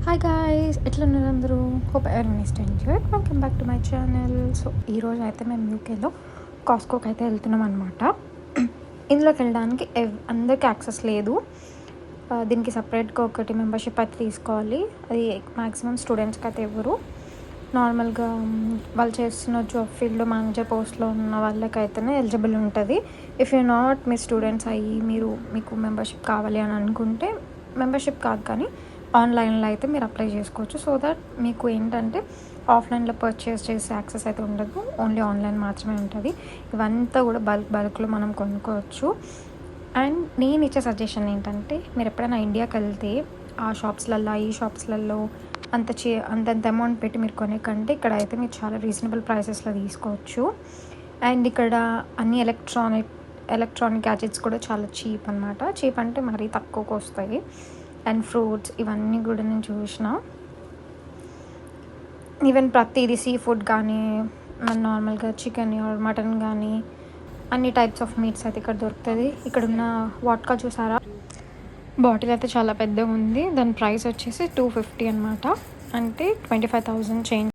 Hi guys, ఎట్లున్నారు అందరూ? Hope everyone is doing good. Welcome back to my channel. So ఈరోజు అయితే మేము యూకేలో కాస్కోకి అయితే వెళ్తున్నాం అనమాట. ఇందులోకి వెళ్ళడానికి అందరికీ యాక్సెస్ లేదు. దీనికి సపరేట్గా ఒకటి మెంబర్షిప్ అయితే తీసుకోవాలి. అది మ్యాక్సిమం స్టూడెంట్స్కి అయితే ఇవ్వరు. నార్మల్గా వాళ్ళు చేస్తున్న జాబ్ ఫీల్డ్లో మేనేజర్ పోస్ట్లో ఉన్న వాళ్ళకైతేనే ఎలిజిబుల్ ఉంటుంది. If you not me students అయ్యి మీకు మెంబర్షిప్ కావాలి అని అనుకుంటే మెంబర్షిప్ కాదు కానీ ఆన్లైన్లో అయితే మీరు అప్లై చేసుకోవచ్చు. సో దట్ మీకు ఏంటంటే ఆఫ్లైన్లో పర్చేస్ చేసే యాక్సెస్ అయితే ఉండదు, ఓన్లీ ఆన్లైన్ మాత్రమే ఉంటుంది. ఇవంతా కూడా బల్క్లో మనం కొనుక్కోవచ్చు. అండ్ నేను ఇచ్చే సజెషన్ ఏంటంటే, మీరు ఎప్పుడైనా ఇండియాకి వెళ్తే ఆ షాప్స్లలో ఈ షాప్స్లలో అంతంత అమౌంట్ పెట్టి మీరు కొనే కంటే ఇక్కడ అయితే మీరు చాలా రీజనబుల్ ప్రైసెస్లో తీసుకోవచ్చు. అండ్ ఇక్కడ అన్ని ఎలక్ట్రానిక్ గ్యాజెట్స్ కూడా చాలా చీప్ అనమాట. చీప్ అంటే మరీ తక్కువకు వస్తాయి. అండ్ ఫ్రూట్స్ ఇవన్నీ కూడా నేను చూసిన. ఈవెన్ ప్రతిదీ సీ ఫుడ్ కానీ నార్మల్గా చికెన్ ఆర్ మటన్ కానీ అన్ని టైప్స్ ఆఫ్ మీట్స్ అయితే ఇక్కడ దొరుకుతుంది. ఇక్కడ ఉన్న వాట్కా చూసారా, బాటిల్ అయితే చాలా పెద్దగా ఉంది. దాని ప్రైస్ వచ్చేసి 250 అనమాట, అంటే 25,000 చేంజ్.